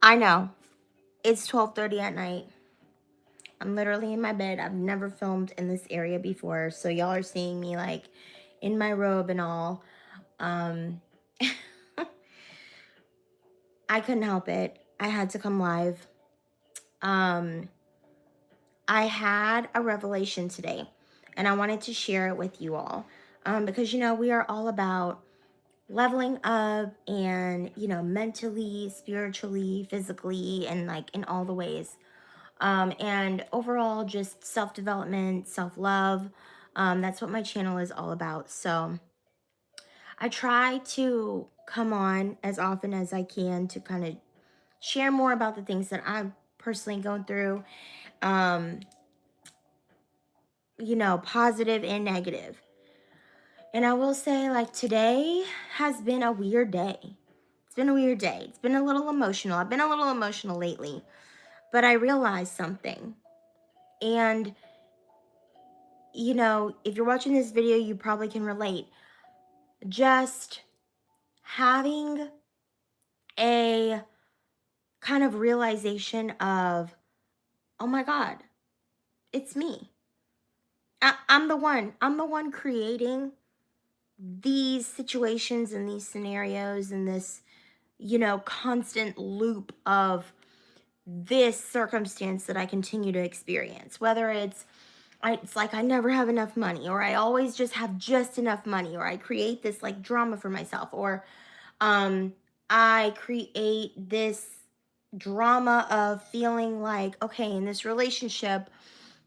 I know. It's 12:30 at night. I'm literally in my bed. I've never filmed in this area before. So y'all are seeing me like in my robe and all. Um, I couldn't help it. I had to come live. Um, I had a revelation today and I wanted to share it with you all. Because, we are all about leveling up and, mentally, spiritually, physically, and like in all the ways. And overall, just self-development, self-love. That's what my channel is all about. So I try to come on as often as I can to kind of share more about the things that I'm personally going through, um, positive and negative. And I will say, like, today has been a weird day. It's been a weird day. It's been a little emotional. I've been a little emotional lately, but I realized something. And, if you're watching this video, you probably can relate. Just having a kind of realization of, oh my God, it's me. I'm the one. I'm the one creating these situations and these scenarios and this, constant loop of this circumstance that I continue to experience. Whether it's like I never have enough money, or I always just have just enough money, or I create this like drama for myself, or I create this drama of feeling like, okay, in this relationship,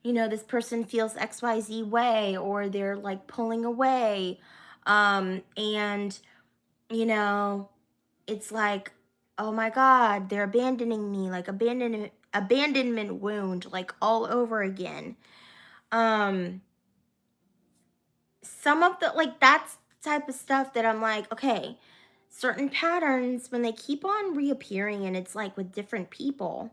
this person feels XYZ way, or they're like pulling away. And, you know, it's like, oh my God, they're abandoning me, like abandonment wound, like all over again. Some of the, like, that's the type of stuff that I'm like, okay, certain patterns, when they keep on reappearing and it's like with different people,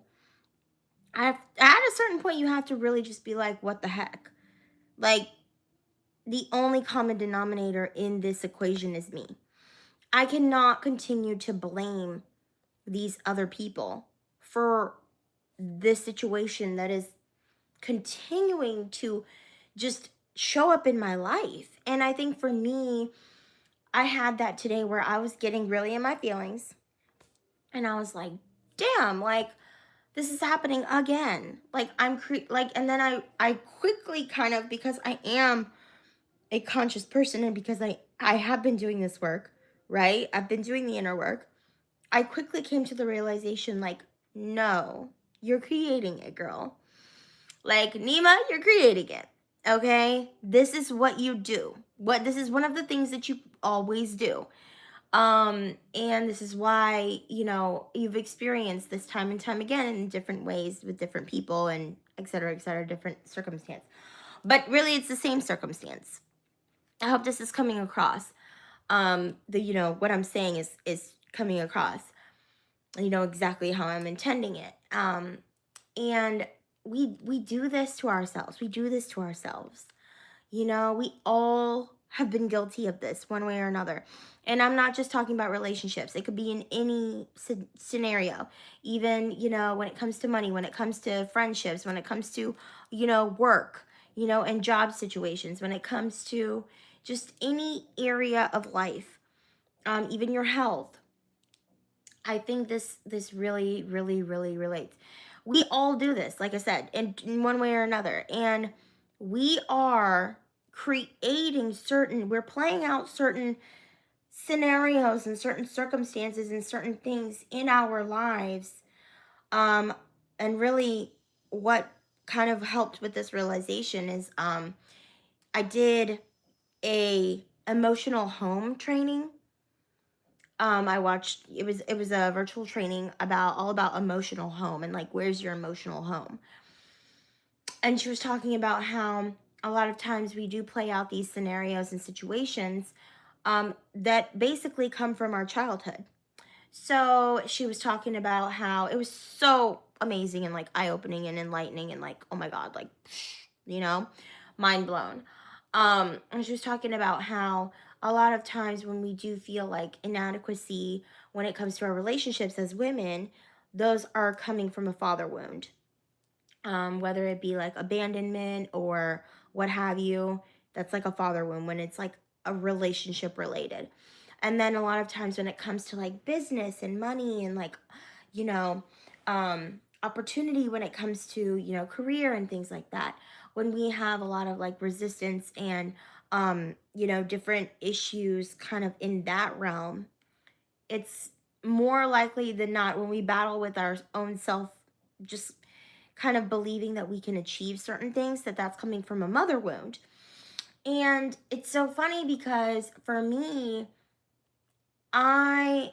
at a certain point, you have to really just be like, what the heck? Like, the only common denominator in this equation is me. I cannot continue to blame these other people for this situation that is continuing to just show up in my life. And I think for me, I had that today where I was getting really in my feelings and I was like, damn, like this is happening again. Like and then I quickly kind of, because I am a conscious person and because I have been doing this work, right? I've been doing the inner work. I quickly came to the realization, like, no, you're creating it, girl. Like, Nima, you're creating it. Okay? This is what you do. This is one of the things that you always do. And this is why, you've experienced this time and time again in different ways with different people and et cetera, different circumstance. But really it's the same circumstance. I hope this is coming across. What I'm saying is coming across. You know exactly how I'm intending it. And we do this to ourselves. We do this to ourselves. We all have been guilty of this one way or another. And I'm not just talking about relationships. It could be in any scenario. Even, when it comes to money, when it comes to friendships, when it comes to, work, and job situations, when it comes to just any area of life, even your health. I think this really, really, really relates. We all do this, like I said, in one way or another. And we are we're playing out certain scenarios and certain circumstances and certain things in our lives. And really what kind of helped with this realization is I did a emotional home training. I watched, it was a virtual training all about emotional home and like where's your emotional home. And she was talking about how a lot of times we do play out these scenarios and situations that basically come from our childhood. So she was talking about how it was so amazing and like eye-opening and enlightening and like, oh my God, like, mind blown. And she was talking about how a lot of times when we do feel like inadequacy when it comes to our relationships as women, those are coming from a father wound, whether it be like abandonment or what have you. That's like a father wound when it's like a relationship related. And then a lot of times when it comes to like business and money and like, you know, opportunity, when it comes to, career and things like that, when we have a lot of like resistance and, different issues kind of in that realm, it's more likely than not when we battle with our own self, just kind of believing that we can achieve certain things, that's coming from a mother wound. And it's so funny because for me, I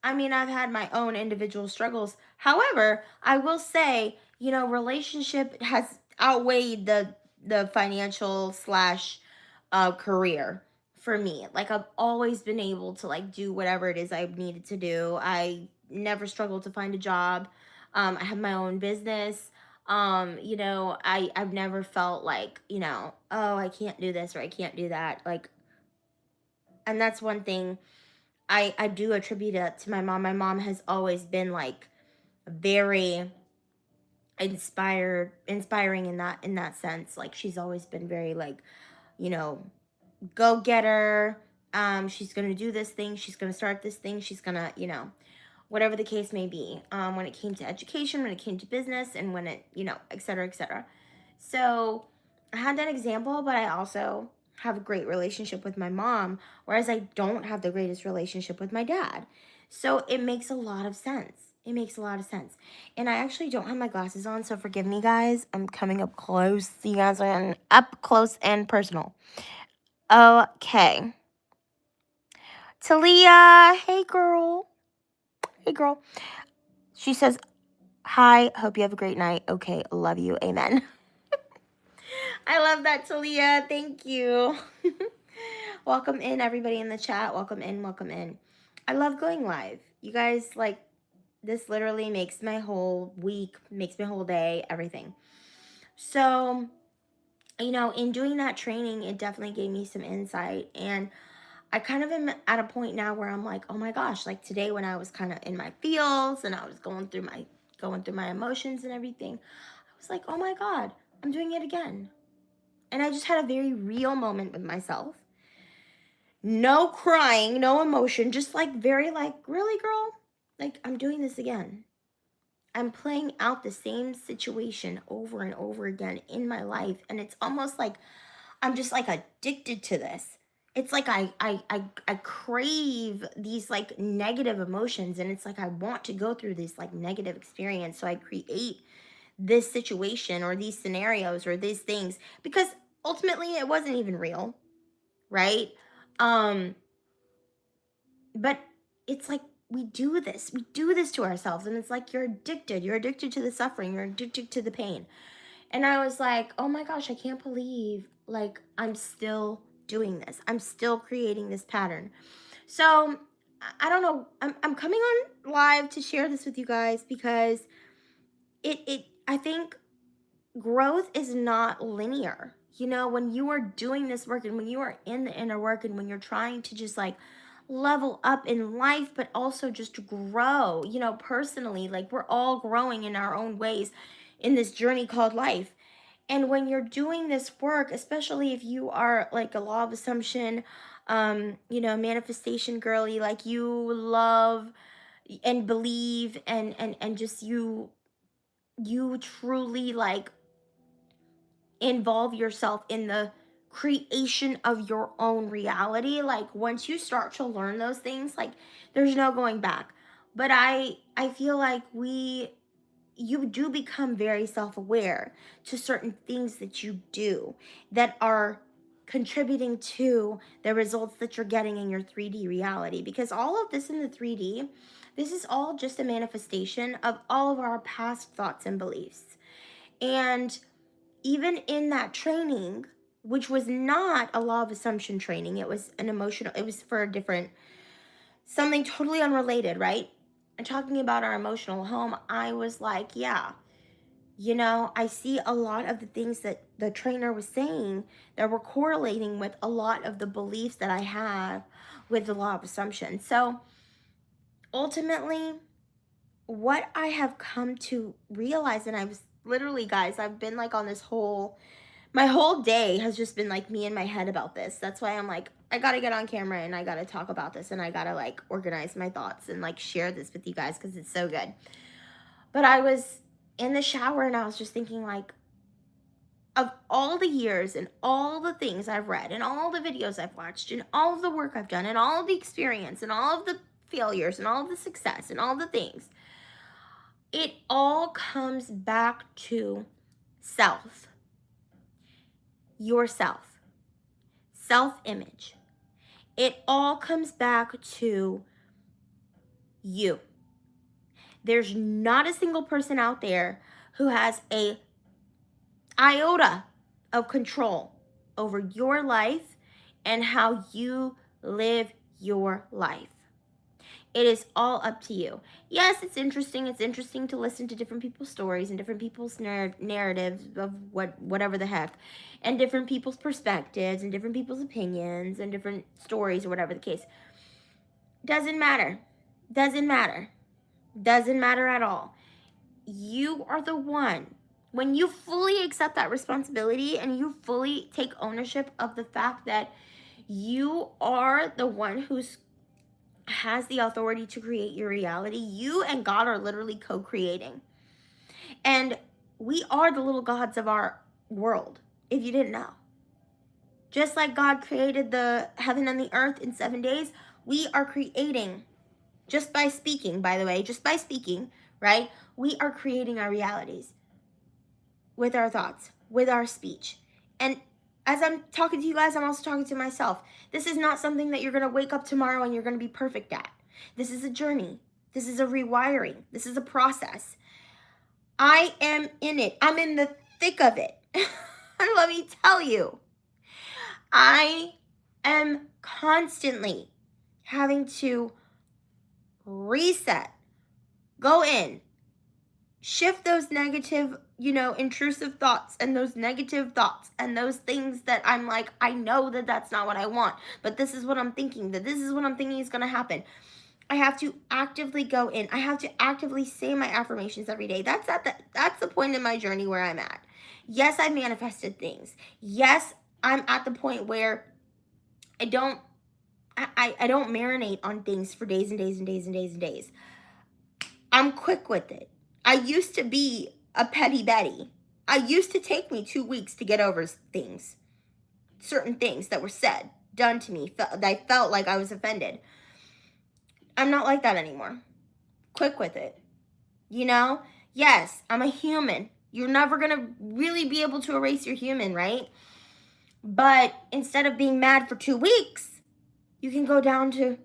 I mean, I've had my own individual struggles. However, I will say, relationship has outweighed the financial slash career for me. Like I've always been able to like do whatever it is I needed to do. I never struggled to find a job. I have my own business. I've never felt like, oh, I can't do this or I can't do that. Like, and that's one thing I do attribute it to my mom. My mom has always been like very inspiring in that sense. Like she's always been very like, you know, go getter. She's gonna do this thing, she's gonna start this thing, she's gonna, whatever the case may be. When it came to education, when it came to business, and when it, et cetera, et cetera. So I had that example, but I also have a great relationship with my mom, whereas I don't have the greatest relationship with my dad. So it makes a lot of sense. It makes a lot of sense. And I actually don't have my glasses on, so forgive me, guys. I'm coming up close. You guys are up close and personal. Okay. Talia, hey girl. Hey girl. She says, hi, hope you have a great night. Okay, love you. Amen. I love that, Talia. Thank you. Welcome in, everybody in the chat. Welcome in, welcome in. I love going live. You guys, like, this literally makes my whole week, makes my whole day, everything. So, in doing that training, it definitely gave me some insight. And I kind of am at a point now where I'm like, oh my gosh, like today when I was kind of in my feels and I was going through my emotions and everything, I was like, oh my God, I'm doing it again. And I just had a very real moment with myself. No crying, no emotion, just like very like, really, girl? Like, I'm doing this again. I'm playing out the same situation over and over again in my life. And it's almost like I'm just like addicted to this. It's like I crave these like negative emotions, and it's like I want to go through this like negative experience. So I create this situation or these scenarios or these things because ultimately it wasn't even real, right? But it's like we do this to ourselves, and it's like you're addicted to the suffering, you're addicted to the pain. And I was like, oh my gosh, I can't believe like I'm still doing this. I'm still creating this pattern. So I don't know. I'm coming on live to share this with you guys because I think growth is not linear. When you are doing this work and when you are in the inner work and when you're trying to just like level up in life, but also just to grow, personally, like we're all growing in our own ways in this journey called life. And when you're doing this work, especially if you are like a law of assumption, manifestation girly, like you love and believe and just you truly like involve yourself in the creation of your own reality. Like once you start to learn those things, like there's no going back. But I feel like you do become very self-aware to certain things that you do that are contributing to the results that you're getting in your 3D reality, because all of this in the 3D, this is all just a manifestation of all of our past thoughts and beliefs. And even in that training, which was not a law of assumption training, it was it was for a different, something totally unrelated, right? And talking about our emotional home, I was like, yeah, I see a lot of the things that the trainer was saying that were correlating with a lot of the beliefs that I have with the law of assumption. So ultimately, what I have come to realize, and I was literally, guys, I've been like on this whole, my whole day has just been like me in my head about this. That's why I'm like, I gotta get on camera and I gotta talk about this and I gotta like organize my thoughts and like share this with you guys because it's so good. But I was in the shower and I was just thinking, like, of all the years and all the things I've read and all the videos I've watched and all of the work I've done and all of the experience and all of the failures and all of the success and all the things, it all comes back to self, yourself, self-image. It all comes back to you. There's not a single person out there who has a iota of control over your life and how you live your life. It is all up to you. Yes, it's interesting. It's interesting to listen to different people's stories and different people's narratives of whatever the heck, and different people's perspectives and different people's opinions and different stories or whatever the case. Doesn't matter. Doesn't matter. Doesn't matter at all. You are the one. When you fully accept that responsibility and you fully take ownership of the fact that you are the one who's has the authority to create your reality, you and God are literally co-creating. And we are the little gods of our world, if you didn't know. Just like God created the heaven and the earth in 7 days, we are creating, just by speaking, by the way, just by speaking, right? We are creating our realities with our thoughts, with our speech. And as I'm talking to you guys, I'm also talking to myself. This is not something that you're going to wake up tomorrow and you're going to be perfect at. This is a journey. This is a rewiring. This is a process. I am in it. I'm in the thick of it. And let me tell you, I am constantly having to reset, go in, shift those negative, intrusive thoughts and those negative thoughts and those things that I'm like, I know that that's not what I want, but this is what I'm thinking, that this is what I'm thinking is going to happen. I have to actively go in. I have to actively say my affirmations every day. That's the point in my journey where I'm at. Yes, I've manifested things. Yes, I'm at the point where I don't marinate on things for days and days and days and days and days. I'm quick with it. I used to be a petty Betty. I used to take me 2 weeks to get over things. Certain things that were said, done to me, that I felt like I was offended. I'm not like that anymore. Quick with it. Yes, I'm a human. You're never going to really be able to erase your human, right? But instead of being mad for 2 weeks, you can go down to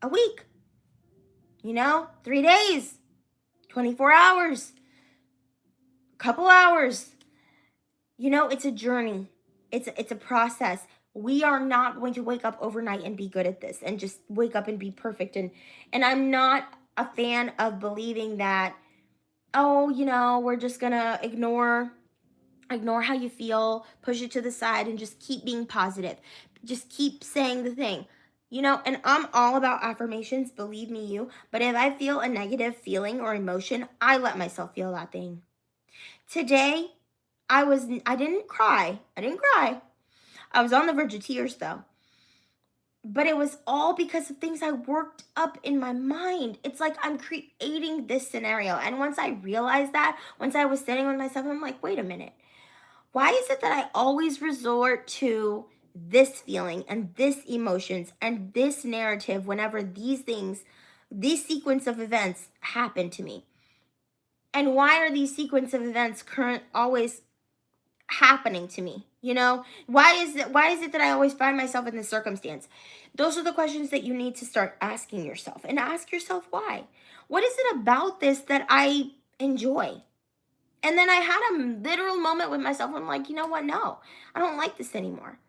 a week. 3 days, 24 hours, couple hours. It's a journey. It's a process. We are not going to wake up overnight and be good at this and just wake up and be perfect. And I'm not a fan of believing that, we're just gonna ignore how you feel, push it to the side, and just keep being positive. Just keep saying the thing. And I'm all about affirmations, believe me, but if I feel a negative feeling or emotion, I let myself feel that thing. Today, I didn't cry. I was on the verge of tears though. But it was all because of things I worked up in my mind. It's like I'm creating this scenario. And once I realized that, once I was sitting with myself, I'm like, wait a minute. Why is it that I always resort to this feeling and this emotions and this narrative whenever these sequence of events happen to me? And why are these sequence of events always happening to me? Why is it that I always find myself in this circumstance? Those are the questions that you need to start asking yourself, and ask yourself why. What is it about this that I enjoy? And then I had a literal moment with myself. I'm like, you know what? No, I don't like this anymore.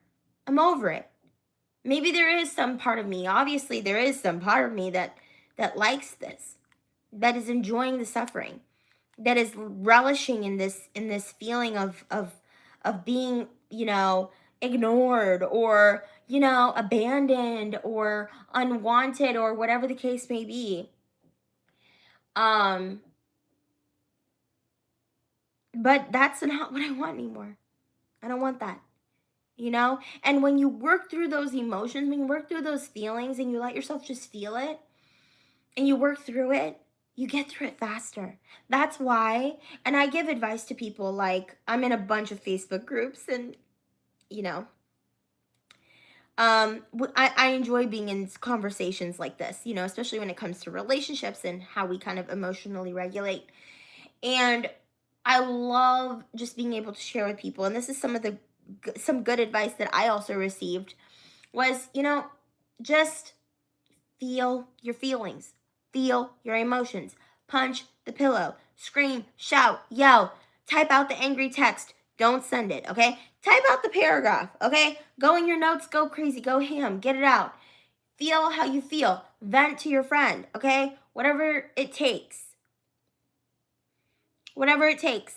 I'm over it. Maybe there is some part of me. Obviously, there is some part of me that likes this, that is enjoying the suffering, that is relishing in this feeling of being, ignored or, abandoned or unwanted or whatever the case may be. Um, but that's not what I want anymore. I don't want that, you know? And when you work through those emotions, when you work through those feelings and you let yourself just feel it and you work through it, you get through it faster. That's why, and I give advice to people, like I'm in a bunch of Facebook groups, and you know, I enjoy being in conversations like this, you know, especially when it comes to relationships and how we kind of emotionally regulate. And I love just being able to share with people. And this is some good advice that I also received was, you know, just feel your feelings, feel your emotions, punch the pillow, scream, shout, yell, type out the angry text. Don't send it, okay? Type out the paragraph, okay? Go in your notes, go crazy, go ham, get it out. Feel how you feel. Vent to your friend, okay? Whatever it takes. Whatever it takes,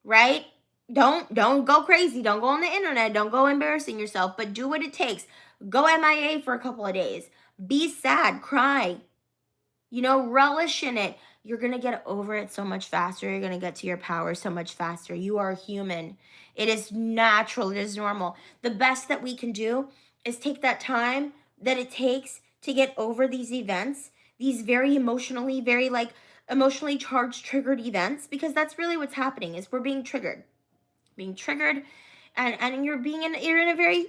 right? Don't go crazy. Don't go on the internet. Don't go embarrassing yourself, but do what it takes. Go MIA for a couple of days. Be sad, cry. You know, relish in it. You're going to get over it so much faster. You're going to get to your power so much faster. You are human. It is natural. It is normal. The best that we can do is take that time that it takes to get over these events, these very emotionally charged, triggered events, because that's really what's happening is we're being triggered. And you're in a very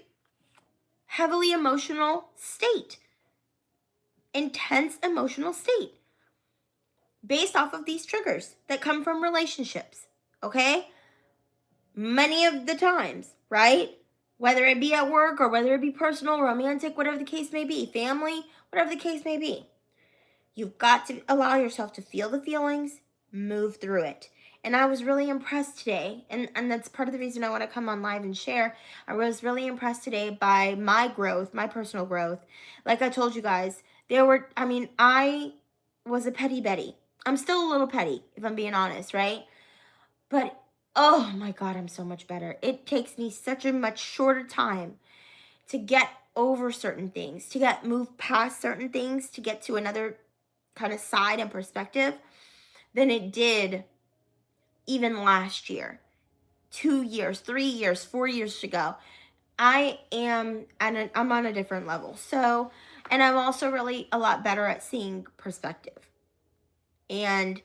heavily emotional state. Intense emotional state based off of these triggers that come from relationships, okay? Many of the times, right? Whether it be at work or whether it be personal, romantic, whatever the case may be, family, whatever the case may be. You've got to allow yourself to feel the feelings, move through it. And I was really impressed today, and that's part of the reason I want to come on live and share. I was really impressed today by my growth, my personal growth. Like I told you guys, I was a petty Betty. I'm still a little petty, if I'm being honest, right? But, oh my God, I'm so much better. It takes me such a much shorter time to get over certain things, to move past certain things, to get to another kind of side and perspective than it did even last year, 2 years, 3 years, 4 years ago. I'm on a different level. So, and I'm also really a lot better at seeing perspective and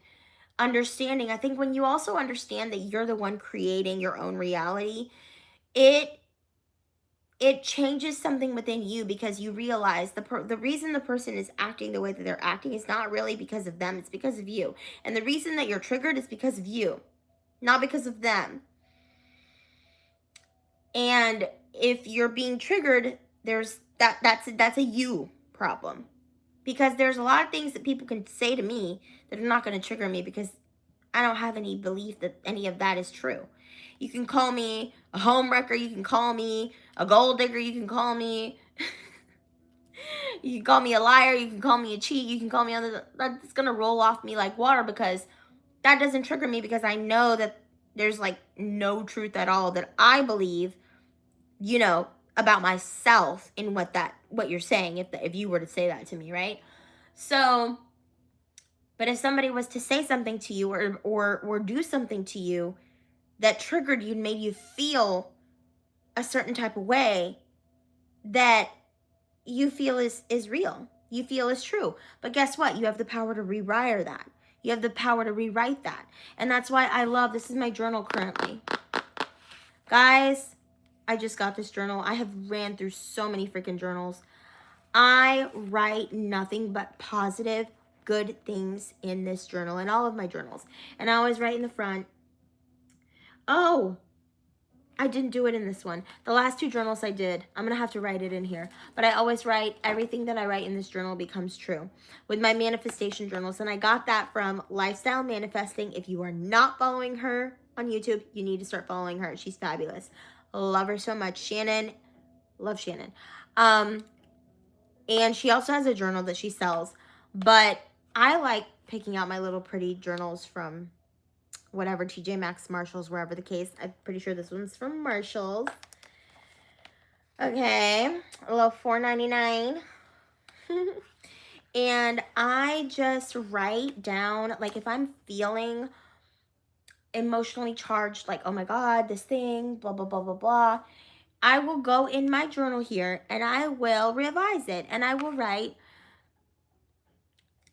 understanding. I think when you also understand that you're the one creating your own reality, it changes something within you, because you realize the reason the person is acting the way that they're acting is not really because of them, it's because of you. And the reason that you're triggered is because of you, not because of them. And if you're being triggered, that's a you problem. Because there's a lot of things that people can say to me that are not going to trigger me, because I don't have any belief that any of that is true. You can call me a home wrecker, you can call me a gold digger, you can call me you can call me a liar, you can call me a cheat, you can call me other, that's going to roll off me like water, because that doesn't trigger me, because I know that there's like no truth at all that I believe, you know, about myself in what you're saying, if you were to say that to me, right? So, but if somebody was to say something to you or do something to you that triggered you and made you feel a certain type of way that you feel is real, you feel is true, but guess what? You have the power to rewire that. You have the power to rewrite that. And that's why I love, this is my journal currently. Guys, I just got this journal. I have ran through so many freaking journals. I write nothing but positive, good things in this journal, in all of my journals. And I always write in the front, oh, I didn't do it in this one. The last 2 journals I did. I'm going to have to write it in here. But I always write, everything that I write in this journal becomes true. With my manifestation journals. And I got that from Lifestyle Manifesting. If you are not following her on YouTube, you need to start following her. She's fabulous. Love her so much. Shannon. Love Shannon. And she also has a journal that she sells. But I like picking out my little pretty journals from whatever, TJ Maxx, Marshalls, wherever the case. I'm pretty sure this one's from Marshalls. Okay, a little $4.99. And I just write down, like, if I'm feeling emotionally charged, like, oh my God, this thing, blah, blah, blah, blah, blah, I will go in my journal here and I will revise it. And I will write,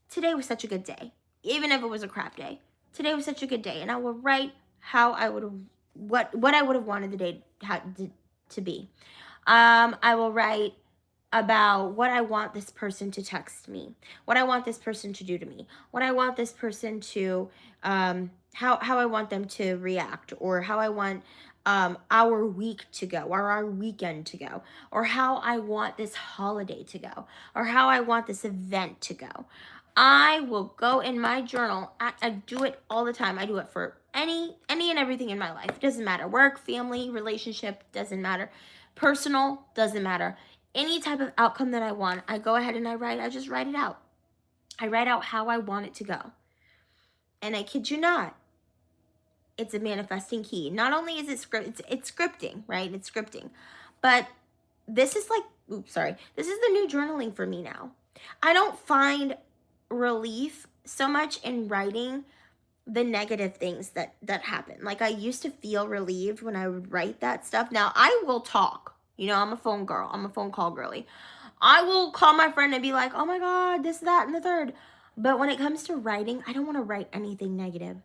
today was such a good day, even if it was a crap day. Today was such a good day. And I will write how I would have, what I would have wanted the day to be. I will write about what I want this person to text me, what I want this person to do to me, what I want this person to, how I want them to react, or how I want our week to go, or our weekend to go, or how I want this holiday to go, or how I want this event to go. I will go in my journal. I do it all the time. I do it for any and everything in my life. It doesn't matter. Work, family, relationship, doesn't matter. Personal, doesn't matter. Any type of outcome that I want, I go ahead and I just write it out. I write out how I want it to go. And I kid you not, it's a manifesting key. Not only is it it's scripting, right? It's scripting. But this is like, this is the new journaling for me now. I don't find relief so much in writing the negative things that happen. Like, I used to feel relieved when I would write that stuff. Now I will talk. You know, I'm a phone girl. I'm a phone call girly. I will call my friend and be like, oh my God, this, that, and the third. But when it comes to writing, I don't want to write anything negative.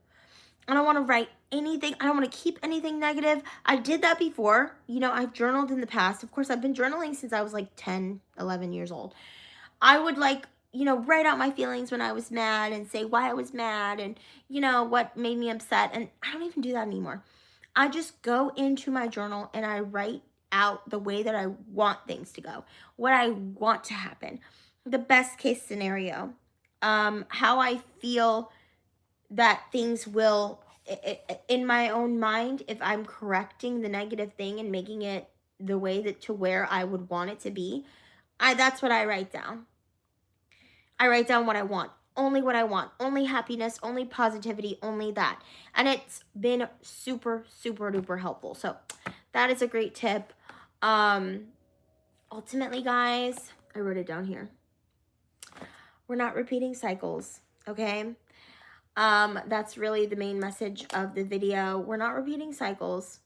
I don't want to write anything. I don't want to keep anything negative. I did that before. You know, I've journaled in the past. Of course, I've been journaling since I was like 10, 11 years old. I would, like, you know, write out my feelings when I was mad and say why I was mad and, you know, what made me upset. And I don't even do that anymore. I just go into my journal and I write out the way that I want things to go, what I want to happen, the best case scenario, how I feel that things will, in my own mind, if I'm correcting the negative thing and making it the way that to where I would want it to be, that's what I write down. I write down what I want, only what I want, only happiness, only positivity, only that. And it's been super, super duper helpful. So that is a great tip. Ultimately, guys, I wrote it down here. We're not repeating cycles, okay? That's really the main message of the video. We're not repeating cycles.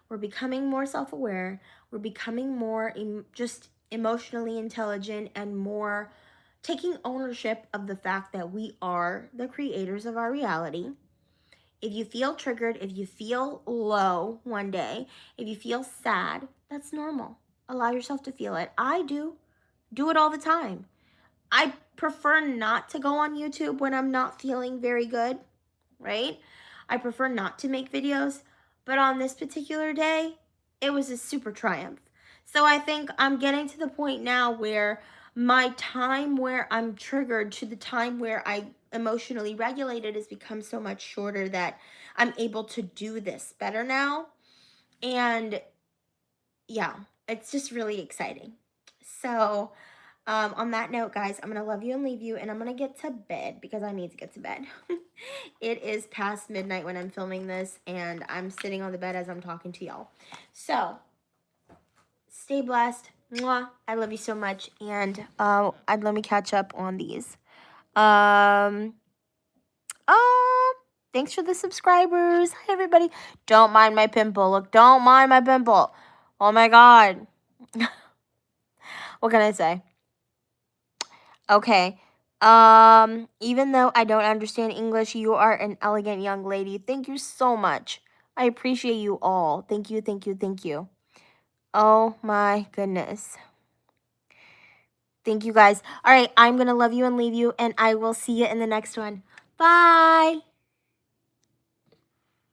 We're becoming more self-aware. We're becoming more just emotionally intelligent and more taking ownership of the fact that we are the creators of our reality. If you feel triggered, if you feel low one day, if you feel sad, that's normal. Allow yourself to feel it. I do it all the time. I prefer not to go on YouTube when I'm not feeling very good, right? I prefer not to make videos, but on this particular day, it was a super triumph. So I think I'm getting to the point now where my time where I'm triggered to the time where I emotionally regulated has become so much shorter that I'm able to do this better now. And yeah, it's just really exciting. So on that note, guys, I'm going to love you and leave you, and I'm going to get to bed because I need to get to bed. It is past midnight when I'm filming this, and I'm sitting on the bed as I'm talking to y'all. So stay blessed. Mwah. I love you so much. And let me catch up on these. Thanks for the subscribers. Hi, everybody. Don't mind my pimple. Look, don't mind my pimple. Oh, my God. What can I say? Okay. Even though I don't understand English, you are an elegant young lady. Thank you so much. I appreciate you all. Thank you, thank you, thank you. Oh my goodness. Thank you, guys. All right, I'm going to love you and leave you, and I will see you in the next one. Bye.